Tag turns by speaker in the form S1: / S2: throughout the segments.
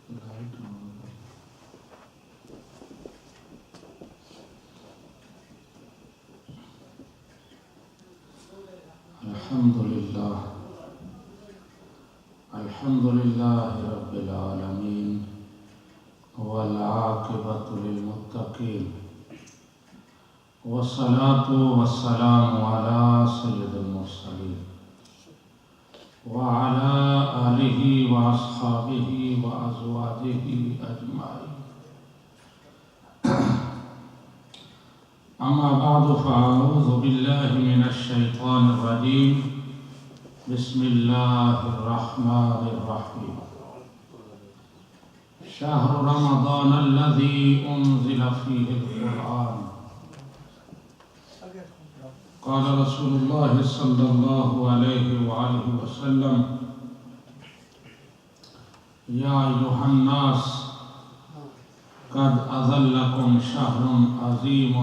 S1: الحمد لله رب العالمين والعاقبة للمتقين والصلاة والسلام على سيد المرسلين وعلى آله وأصحابه وأزواجه أجمعين. أما بعد فأعوذ بالله من الشيطان الرجيم. بسم الله الرحمن الرحيم. شهر رمضان الذي أنزل فيه القرآن. قال رسول الله صلى الله عليه وآله وسلم: يا أيها الناس قد أظلكم شهر عظيم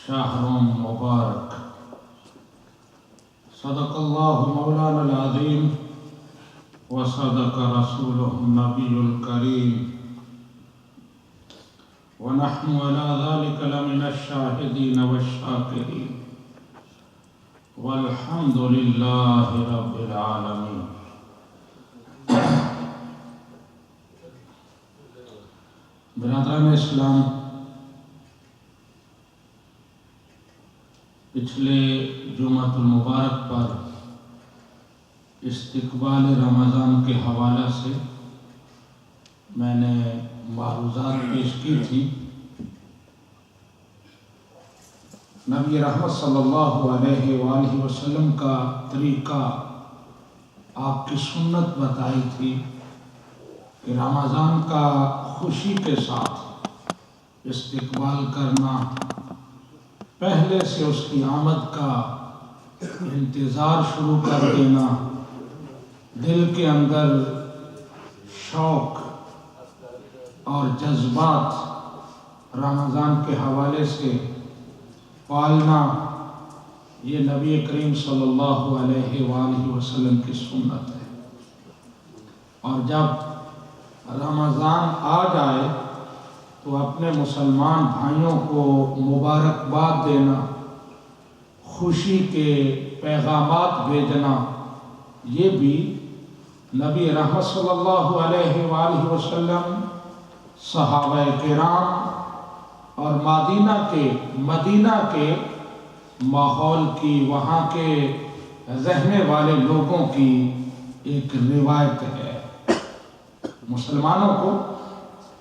S1: شهر مبارك. صدق الله مولانا العظيم وصدق رسوله النبي الكريم ونحن على ذلك لمن الشاهدين والشاكرين والحمد لله رب العالمين. برادران اسلام، پچھلے جمعۃ المبارک پر استقبال رمضان کے حوالہ سے میں نے معروضات پیش کی تھی. نبی رحمت صلی اللہ علیہ وآلہ وسلم کا طریقہ، آپ کی سنت بتائی تھی کہ رمضان کا خوشی کے ساتھ استقبال کرنا، پہلے سے اس کی آمد کا انتظار شروع کر دینا، دل کے اندر شوق اور جذبات رمضان کے حوالے سے پالنا، یہ نبی کریم صلی اللہ علیہ وآلہ وسلم کی سنت ہے. اور جب رمضان آ جائے تو اپنے مسلمان بھائیوں کو مبارکباد دینا، خوشی کے پیغامات بھیجنا، یہ بھی نبی رحمت صلی اللہ علیہ وآلہ وسلم، صحابہ کرام اور مدینہ کے ماحول کی، وہاں کے رہنے والے لوگوں کی ایک روایت ہے. مسلمانوں کو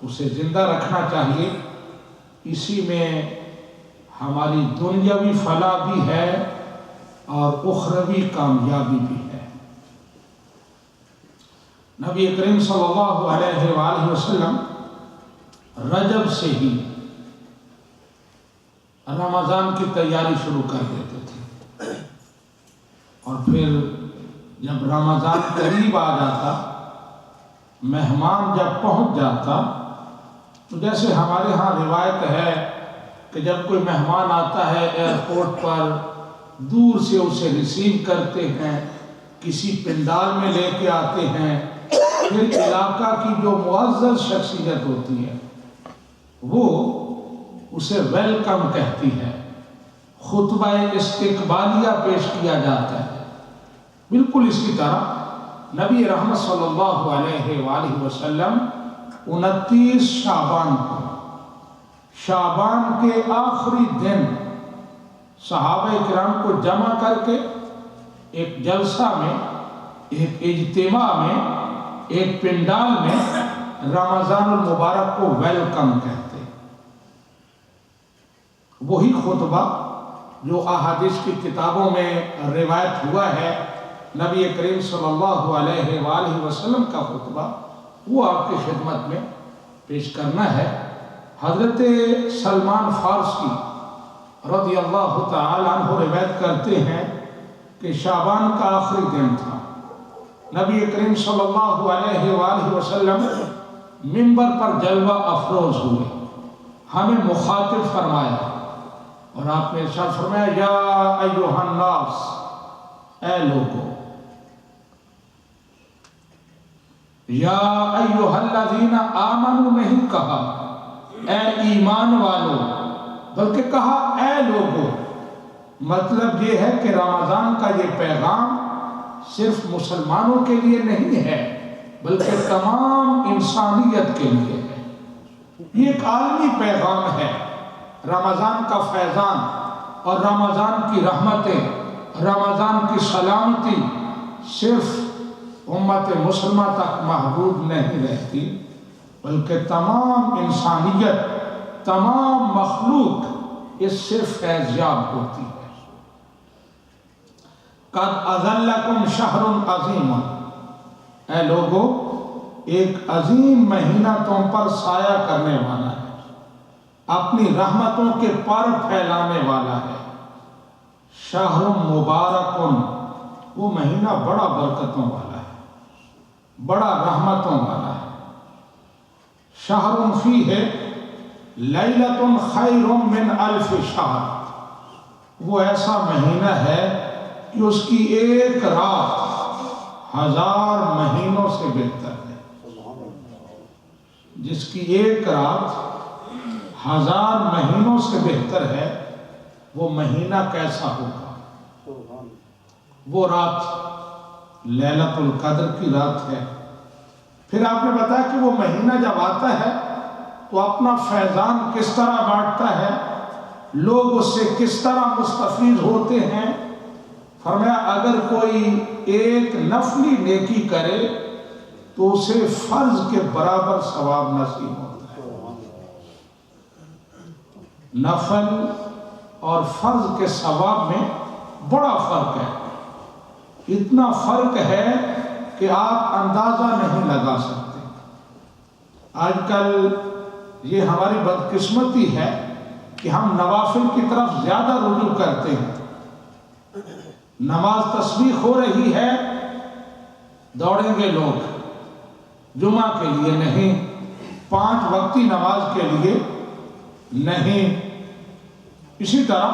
S1: اسے زندہ رکھنا چاہیے. اسی میں ہماری دنیاوی فلاح بھی ہے اور اخروی کامیابی بھی ہے. نبی کریم صلی اللہ علیہ وآلہ وسلم رجب سے ہی رمضان کی تیاری شروع کر دیتے تھے، اور پھر جب رمضان قریب آ جاتا، مہمان جب پہنچ جاتا، تو جیسے ہمارے ہاں روایت ہے کہ جب کوئی مہمان آتا ہے ایئرپورٹ پر، دور سے اسے ریسیو کرتے ہیں، کسی پنڈال میں لے کے آتے ہیں، پھر علاقہ کی جو معزز شخصیت ہوتی ہے وہ اسے ویلکم کہتی ہے، خطبہ استقبالیہ پیش کیا جاتا ہے. بالکل اسی طرح نبی رحمت صلی اللہ علیہ وآلہ وسلم 29 شعبان کو، شعبان کے آخری دن، صحابہ کرام کو جمع کر کے ایک جلسہ میں، ایک اجتماع میں، ایک پنڈال میں رمضان المبارک کو ویلکم کہتے. وہی خطبہ جو احادیث کی کتابوں میں روایت ہوا ہے، نبی کریم صلی اللہ علیہ وآلہ وسلم کا خطبہ، وہ آپ کی خدمت میں پیش کرنا ہے. حضرت سلمان فارسی رضی اللہ تعالی عنہ روایت کرتے ہیں کہ شعبان کا آخری دن تھا. نبی کریم صلی اللہ علیہ وآلہ وسلم منبر پر جلوہ افروز ہوئے، ہمیں مخاطب فرمایا، اور آپ نے ارشاد فرمایا: یا ایھا الناس، اے لوگو، یا ایھا الذین آمنوا نہیں کہا اے ایمان والو، بلکہ کہا اے لوگو۔ مطلب یہ ہے کہ رمضان کا یہ پیغام صرف مسلمانوں کے لیے نہیں ہے بلکہ تمام انسانیت کے لیے ہے۔ یہ ایک عالمی پیغام ہے۔ رمضان کا فیضان اور رمضان کی رحمتیں، رمضان کی سلامتی صرف امت مسلمہ تک محدود نہیں رہتی بلکہ تمام انسانیت، تمام مخلوق اس سے فیض یاب ہوتی ہے۔ قد اظلکم شہر عظیم، اے لوگو ایک عظیم مہینہ تم پر سایہ کرنے والا ہے، اپنی رحمتوں کے پر پھیلانے والا ہے۔ شہر مبارکن، وہ مہینہ بڑا برکتوں والا ہے، بڑا رحمتوں والا ہے۔ شہر فیہ لیلۃ خیر من الف شہر، وہ ایسا مہینہ ہے کہ اس کی ایک رات 1000 مہینوں سے بہتر ہے۔ جس کی ایک رات 1000 مہینوں سے بہتر ہے، وہ مہینہ کیسا ہوگا؟ وہ رات لیلۃ القدر کی رات ہے۔ پھر آپ نے بتایا کہ وہ مہینہ جب آتا ہے تو اپنا فیضان کس طرح بانٹتا ہے، لوگ اس سے کس طرح مستفید ہوتے ہیں۔ فرمایا اگر کوئی ایک نفلی نیکی کرے تو اسے فرض کے برابر ثواب نصیب ہوتا ہے۔ نفل اور فرض کے ثواب میں بڑا فرق ہے، اتنا فرق ہے کہ آپ اندازہ نہیں لگا سکتے۔ آج کل یہ ہماری بدقسمتی ہے کہ ہم نوافل کی طرف زیادہ رجوع کرتے ہیں۔ نماز تسبیح ہو رہی ہے، دوڑیں گے لوگ، جمعہ کے لیے نہیں، 5 وقتی نماز کے لیے نہیں۔ اسی طرح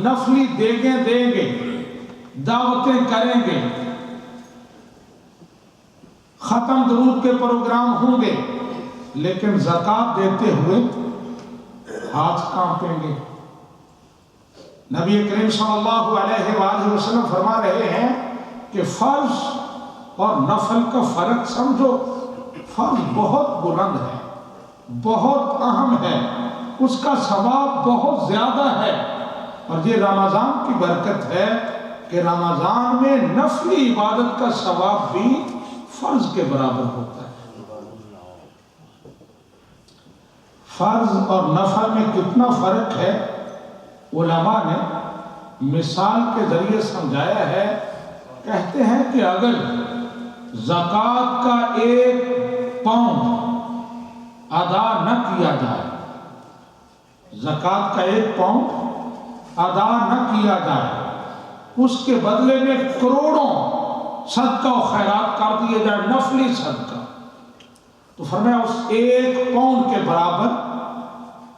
S1: نفلی دیگیں دیں گے، دعوتیں کریں گے، ختم درود کے پروگرام ہوں گے، لیکن زکوٰۃ دیتے ہوئے ہاتھ کانپیں گے۔ نبی کریم صلی اللہ علیہ وآلہ وسلم فرما رہے ہیں کہ فرض اور نفل کا فرق سمجھو۔ فرض بہت بلند ہے، بہت اہم ہے، اس کا ثواب بہت زیادہ ہے، اور یہ رمضان کی برکت ہے کہ رمضان میں نفلی عبادت کا ثواب بھی فرض کے برابر ہوتا ہے۔ فرض اور نفل میں کتنا فرق ہے، علماء نے مثال کے ذریعے سمجھایا ہے۔ کہتے ہیں کہ اگر زکوٰۃ کا 1 پاؤنڈ ادا نہ کیا جائے، زکوٰۃ کا 1 پاؤنڈ ادا نہ کیا جائے، اس کے بدلے میں کروڑوں صدقہ و خیرات کر دیے جائے، نفلی صدقہ، تو فرمایا اس 1 پاؤنڈ کے برابر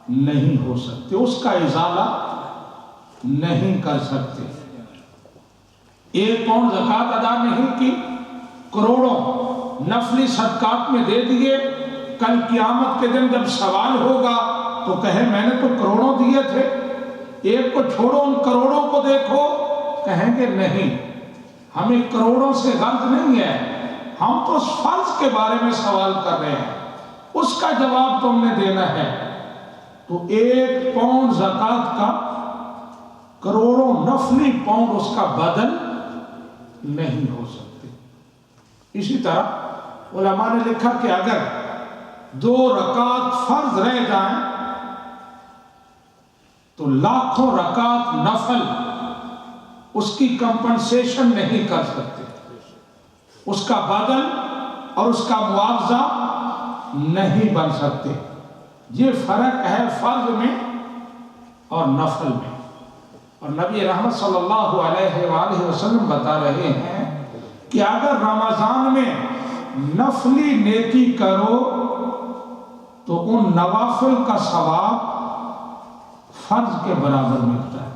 S1: نہیں ہو سکتے، اس کا ازالہ نہیں کر سکتے۔ 1 پاؤنڈ زکوٰۃ ادا نہیں کی، کروڑوں نفلی صدقات میں دے دیے، کل قیامت کے دن جب سوال ہوگا تو کہے میں نے تو کروڑوں دیے تھے، ایک کو چھوڑو ان کروڑوں کو دیکھو، کہیں گے نہیں، ہمیں کروڑوں سے غرض نہیں ہے، ہم تو اس فرض کے بارے میں سوال کر رہے ہیں، اس کا جواب تم نے دینا ہے۔ تو 1 پاؤنڈ زکوٰۃ کا کروڑوں نفلی پاؤنڈ اس کا بدل نہیں ہو سکتے۔ اسی طرح علماء نے لکھا کہ اگر 2 رکعت فرض رہ جائیں تو لاکھوں رکعت نفل اس کی کمپنسیشن نہیں کر سکتے، اس کا بدل اور اس کا معاوضہ نہیں بن سکتے۔ یہ فرق ہے فرض میں اور نفل میں۔ اور نبی رحمت صلی اللہ علیہ وآلہ وسلم بتا رہے ہیں کہ اگر رمضان میں نفلی نیکی کرو تو ان نوافل کا ثواب فرض کے برابر ملتا ہے۔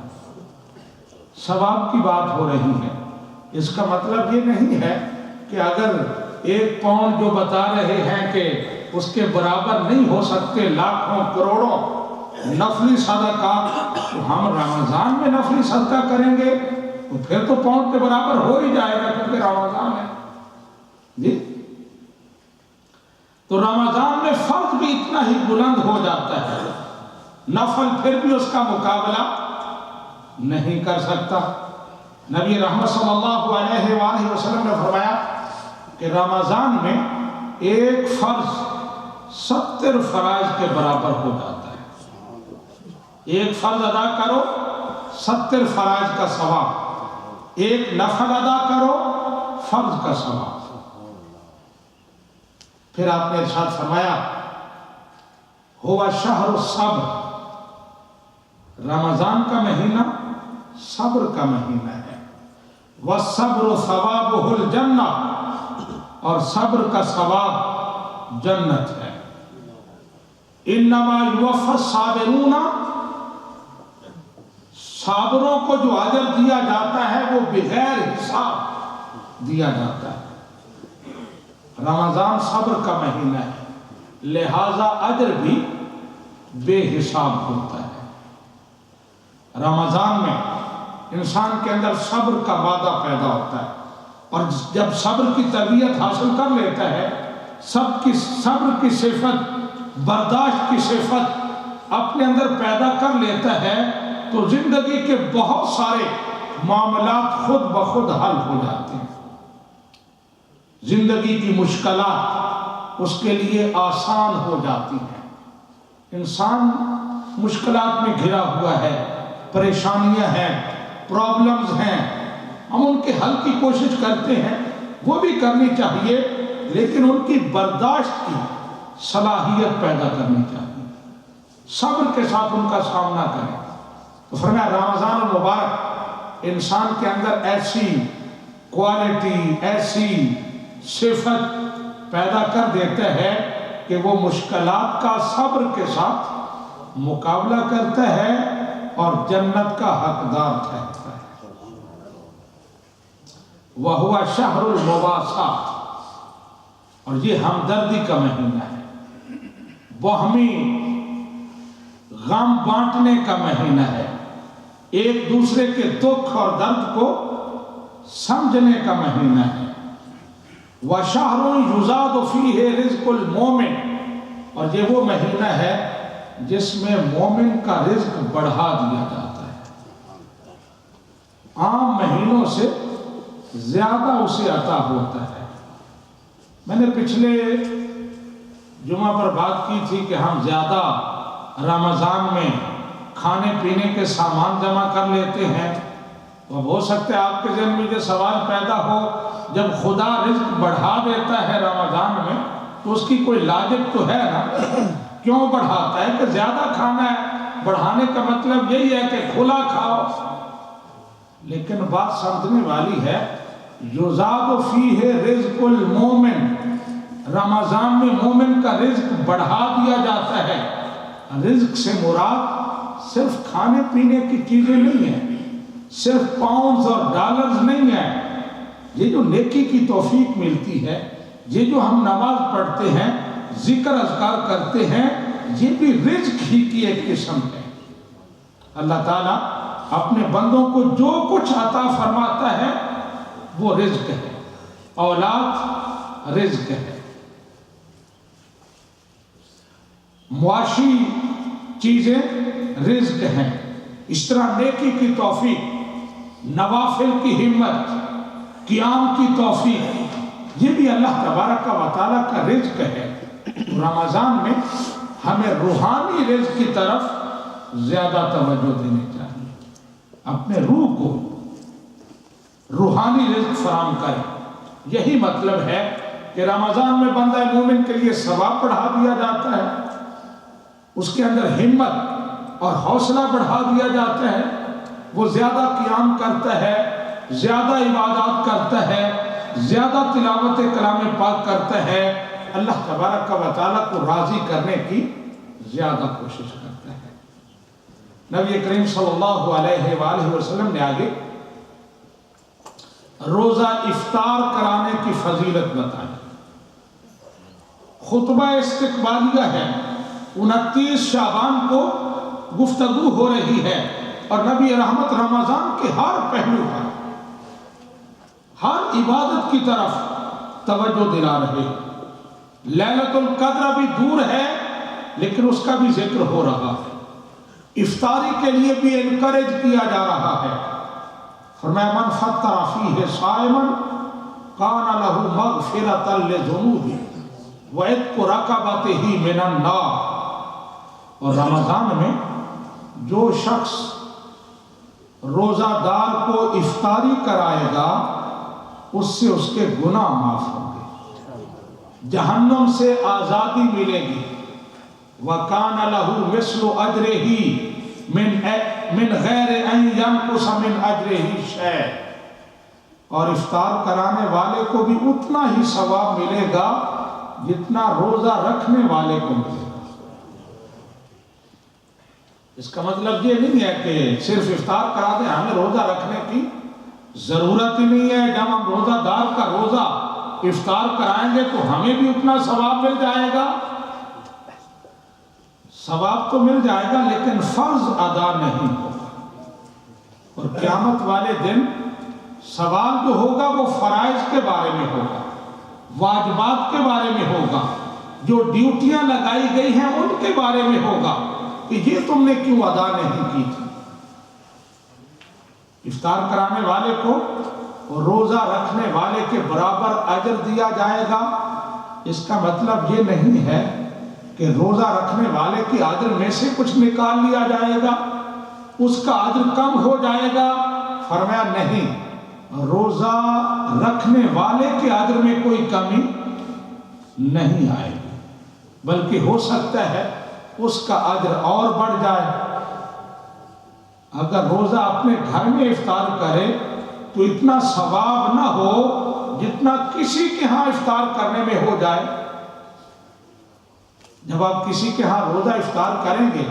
S1: ثواب کی بات ہو رہی ہے، اس کا مطلب یہ نہیں ہے کہ اگر ایک پاؤنڈ جو بتا رہے ہیں کہ اس کے برابر نہیں ہو سکتے لاکھوں کروڑوں نفلی صدقات، تو ہم رمضان میں نفلی صدقہ کریں گے تو پھر تو پاؤنڈ کے برابر ہو ہی جائے گا، کیونکہ رمضان ہے جی۔ تو رمضان میں فرض بھی اتنا ہی بلند ہو جاتا ہے، نفل پھر بھی اس کا مقابلہ نہیں کر سکتا۔ نبی رحمت صلی اللہ علیہ وآلہ وسلم نے فرمایا کہ رمضان میں ایک فرض 70 فرائض کے برابر ہو جاتا ہے۔ ایک فرض ادا کرو 70 فرائض کا ثواب، ایک نفل ادا کرو فرض کا ثواب۔ پھر آپ نے ارشاد فرمایا ہوا شہر الصبر، رمضان کا مہینہ صبر کا مہینہ ہے۔ والصبر ثوابہ الجنہ، اور صبر کا ثواب جنت ہے۔ انما یوفی الصابرون، صابروں کو جو اجر دیا جاتا ہے وہ بغیر حساب دیا جاتا ہے۔ رمضان صبر کا مہینہ ہے، لہذا اجر بھی بے حساب ہوتا ہے۔ رمضان میں انسان کے اندر صبر کا مادہ پیدا ہوتا ہے، اور جب صبر کی تربیت حاصل کر لیتا ہے، صبر کی صفت، برداشت کی صفت اپنے اندر پیدا کر لیتا ہے، تو زندگی کے بہت سارے معاملات خود بخود حل ہو جاتے ہیں۔ زندگی کی مشکلات اس کے لیے آسان ہو جاتی ہیں۔ انسان مشکلات میں گھرا ہوا ہے، پریشانیاں ہیں، پرابلمز ہیں، ہم ان کے حل کی کوشش کرتے ہیں، وہ بھی کرنی چاہیے، لیکن ان کی برداشت کی صلاحیت پیدا کرنی چاہیے، صبر کے ساتھ ان کا سامنا کریں۔ تو فرمایا رمضان المبارک انسان کے اندر ایسی کوالٹی، ایسی صفت پیدا کر دیتا ہے کہ وہ مشکلات کا صبر کے ساتھ مقابلہ کرتا ہے اور جنت کا حقدار ٹھہرتا ہے۔ وَهُوَ شَهْرُ الْمُوَاسَاةِ، اور یہ ہمدردی کا مہینہ ہے، باہمی غم بانٹنے کا مہینہ ہے، ایک دوسرے کے دکھ اور درد کو سمجھنے کا مہینہ ہے۔ وَشَهْرٌ يُزَادُ فِيهِ رِزْقُ الْمُؤْمِنِ، اور یہ وہ مہینہ ہے جس میں مومن کا رزق بڑھا دیا جاتا ہے، عام مہینوں سے زیادہ اسے عطا ہوتا ہے۔ میں نے پچھلے جمعہ پر بات کی تھی کہ ہم زیادہ رمضان میں کھانے پینے کے سامان جمع کر لیتے ہیں، تو ہو سکتا ہے آپ کے ذہن میں یہ سوال پیدا ہو، جب خدا رزق بڑھا دیتا ہے رمضان میں تو اس کی کوئی لاجک تو ہے نا، کیوں بڑھاتا ہے؟ کہ زیادہ کھانا ہے، بڑھانے کا مطلب یہی ہے کہ کھلا کھاؤ۔ لیکن بات سمجھنے والی ہے، یزاد فیہ رزق المومن، رمضان میں مومن کا رزق بڑھا دیا جاتا ہے۔ رزق سے مراد صرف کھانے پینے کی چیزیں نہیں ہیں، صرف پاؤنڈز اور ڈالرز نہیں ہیں، یہ جو نیکی کی توفیق ملتی ہے، یہ جو ہم نماز پڑھتے ہیں، ذکر اذکار کرتے ہیں، یہ بھی رزق ہی کی ایک قسم ہے۔ اللہ تعالیٰ اپنے بندوں کو جو کچھ عطا فرماتا ہے وہ رزق ہے، اولاد رزق ہے، معاشی چیزیں رزق ہیں۔ اس طرح نیکی کی توفیق، نوافل کی ہمت، قیام کی توفیق، یہ بھی اللہ تبارک و تعالیٰ کا رزق ہے۔ رمضان میں ہمیں روحانی رزق کی طرف زیادہ توجہ دینی چاہیے، اپنے روح کو روحانی رزق فراہم کریں۔ یہی مطلب ہے کہ رمضان میں بندہ مومن کے لیے ثواب بڑھا دیا جاتا ہے، اس کے اندر ہمت اور حوصلہ بڑھا دیا جاتا ہے، وہ زیادہ قیام کرتا ہے، زیادہ عبادات کرتا ہے، زیادہ تلاوت کلام پاک کرتا ہے، اللہ تبارک و تعالیٰ کو راضی کرنے کی زیادہ کوشش کرتا ہے۔ نبی کریم صلی اللہ علیہ وآلہ وسلم نے آگے روزہ افطار کرانے کی فضیلت بتائی۔ خطبہ استقبالیہ ہے، 29 شعبان کو گفتگو ہو رہی ہے، اور نبی رحمت رمضان کے ہر پہلو پر، ہر عبادت کی طرف توجہ دلا رہے۔ لیلۃ القدر بھی دور ہے لیکن اس کا بھی ذکر ہو رہا ہے، افطاری کے لیے بھی انکریج کیا جا رہا ہے۔ فرمایا من فطر فیہ صائما کان لہ مغفرۃ لذنوبہ وعتق رقبتہ من النار۔ اور رمضان میں جو شخص روزہ دار کو افطاری کرائے گا اس سے اس کے گناہ معاف ہوں گے، جہنم سے آزادی ملے گی۔ وَكَانَ لَهُ مِثْلُ أَجْرِهِ مِنْ غَيْرِ أَنْ يَنْقُصَ مِنْ أَجْرِهِ شَيْءٌ۔ اور افطار کرانے والے کو بھی اتنا ہی ثواب ملے گا جتنا روزہ رکھنے والے کو ملے گا۔ اس کا مطلب یہ نہیں ہے کہ صرف افطار کرا دیں، ہمیں روزہ رکھنے کی ضرورت ہی نہیں ہے۔ جب ہم روزہ دار کا روزہ افطار کرائیں گے تو ہمیں بھی اتنا ثواب مل جائے گا۔ ثواب تو مل جائے گا لیکن فرض ادا نہیں ہوگا، اور قیامت والے دن سوال جو ہوگا وہ فرائض کے بارے میں ہوگا، واجبات کے بارے میں ہوگا، جو ڈیوٹیاں لگائی گئی ہیں ان کے بارے میں ہوگا کہ یہ تم نے کیوں ادا نہیں کی تھی۔ افطار کرانے والے کو اور روزہ رکھنے والے کے برابر اجر دیا جائے گا، اس کا مطلب یہ نہیں ہے کہ روزہ رکھنے والے کی اجر میں سے کچھ نکال لیا جائے گا، اس کا اجر کم ہو جائے گا۔ فرمایا نہیں، روزہ رکھنے والے کے اجر میں کوئی کمی نہیں آئے گی، بلکہ ہو سکتا ہے اس کا اجر اور بڑھ جائے۔ اگر روزہ اپنے گھر میں افطار کرے تو اتنا ثواب نہ ہو جتنا کسی کے ہاں افطار کرنے میں ہو جائے۔ جب آپ کسی کے ہاں روزہ افطار کریں گے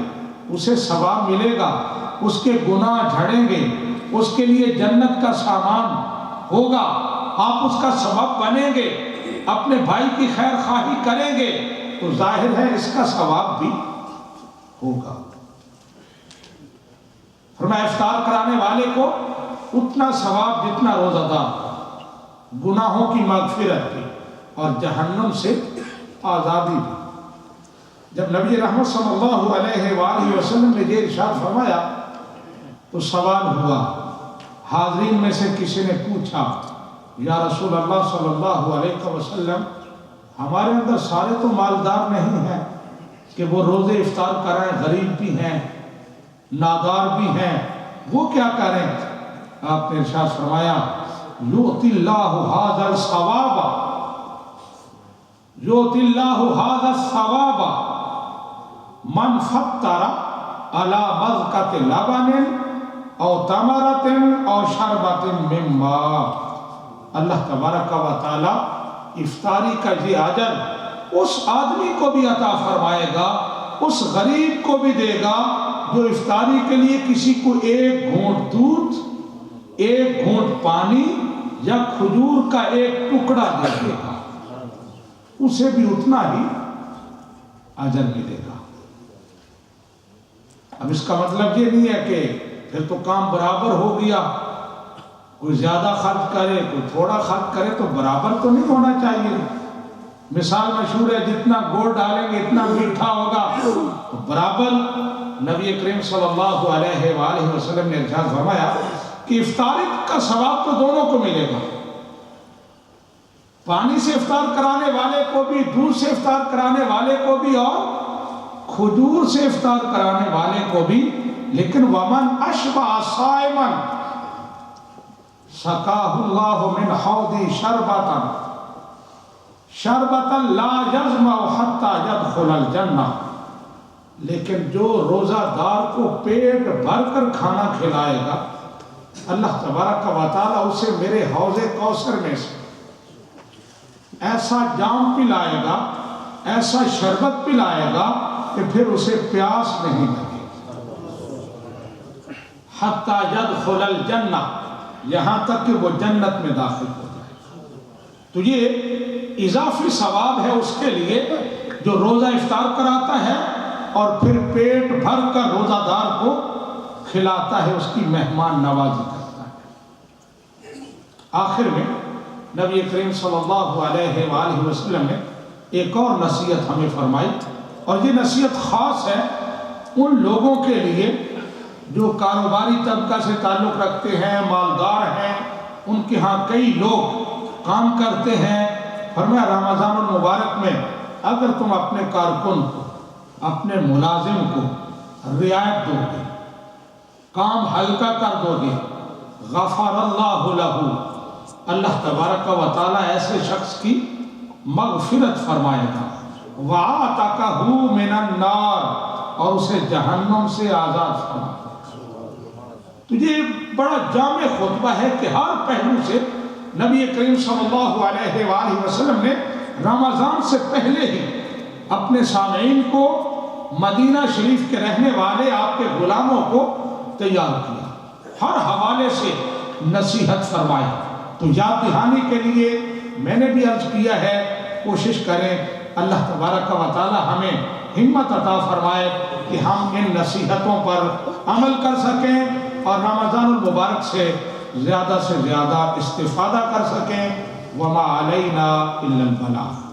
S1: اسے ثواب ملے گا، اس کے گناہ جھڑیں گے، اس کے لیے جنت کا سامان ہوگا، آپ اس کا سبب بنیں گے، اپنے بھائی کی خیر خواہی کریں گے، تو ظاہر ہے اس کا ثواب بھی ہوگا۔ فرمایا افطار کرانے والے کو اتنا ثواب جتنا روزہ دار، گناہوں کی مغفرت بھی اور جہنم سے آزادی بھی۔ جب نبی رحمت صلی اللہ علیہ وآلہ وسلم نے یہ ارشاد فرمایا تو سوال ہوا، حاضرین میں سے کسی نے پوچھا یا رسول اللہ صلی اللہ علیہ وسلم، ہمارے اندر سارے تو مالدار نہیں ہیں کہ وہ روزے افطار کریں، غریب بھی ہیں، نادار بھی ہیں، وہ کیا کریں؟ آپ نے ارشاد فرمایا یؤتی اللہ ھذا الثواب، یؤتی اللہ ھذا الثواب من فطر علی مذقۃ لبن او تمرۃ او شربۃ من ماء۔ اللہ تبارک و تعالی افطاری کا یہ اجر اس آدمی کو بھی عطا فرمائے گا، اس غریب کو بھی دے گا جو افطاری کے لیے کسی کو ایک گھونٹ دودھ، ایک گھونٹ پانی یا کھجور کا ایک ٹکڑا دے دے گا، اسے بھی اتنا ہی اجر ملے گا۔ اب اس کا مطلب یہ نہیں ہے کہ پھر تو کام برابر ہو گیا، کوئی زیادہ خرچ کرے کوئی تھوڑا خرچ کرے تو برابر تو نہیں ہونا چاہیے۔ مثال مشہور ہے جتنا گوڑ ڈالیں گے اتنا میٹھا ہوگا، تو برابر نبی کریم صلی اللہ علیہ وآلہ وسلم نے ارشاد فرمایا کہ افطاری کا ثواب تو دونوں کو ملے گا، پانی سے افطار کرانے والے کو بھی، دودھ سے افطار کرانے والے کو بھی، اور کھجور سے افطار کرانے والے کو بھی۔ لیکن ومن اشبع صائما سقاہ اللہ من حوضی شربتا شربتا لا یظمأ حتی یدخل الجنہ۔ لیکن جو روزہ دار کو پیٹ بھر کر کھانا کھلائے گا، اللہ تبارک و تعالیٰ اسے میرے حوض کوثر میں سے ایسا جام پلائے گا، ایسا شربت پلائے گا کہ پھر اسے پیاس نہیں لگے، حتی یدخل الجنہ، یہاں تک کہ وہ جنت میں داخل ہو جائے۔ تو یہ اضافی ثواب ہے اس کے لیے جو روزہ افطار کراتا ہے اور پھر پیٹ بھر کر روزہ دار کو کھلاتا ہے، اس کی مہمان نوازی کرتا ہے۔ آخر میں نبی کریم صلی اللہ علیہ وآلہ وسلم نے ایک اور نصیحت ہمیں فرمائی، اور یہ نصیحت خاص ہے ان لوگوں کے لیے جو کاروباری طبقہ سے تعلق رکھتے ہیں، مالدار ہیں، ان کے ہاں کئی لوگ کام کرتے ہیں۔ فرمایا رمضان المبارک میں اگر تم اپنے کارکن کو، اپنے ملازم کو رعایت دو گے، کام ہلکا کر دو گے، غفر اللہ لہ، اللہ تبارک و تعالیٰ ایسے شخص کی مغفرت فرمائے گا، وَعَاتَقَهُ مِنَ النَّارِ، اور اسے جہنم سے آزاد فرمائے گا۔ تو یہ بڑا جامع خطبہ ہے کہ ہر پہلو سے نبی کریم صلی اللہ علیہ وآلہ وسلم نے رمضان سے پہلے ہی اپنے سامعین کو، مدینہ شریف کے رہنے والے آپ کے غلاموں کو تیار کیا، ہر حوالے سے نصیحت فرمائی۔ تو یاد دہانی کے لیے میں نے بھی عرض کیا ہے، کوشش کریں اللہ تبارک و تعالی ہمیں ہمت عطا فرمائے کہ ہم ان نصیحتوں پر عمل کر سکیں اور رمضان المبارک سے زیادہ استفادہ کر سکیں۔ وما علینا الا البلاغ۔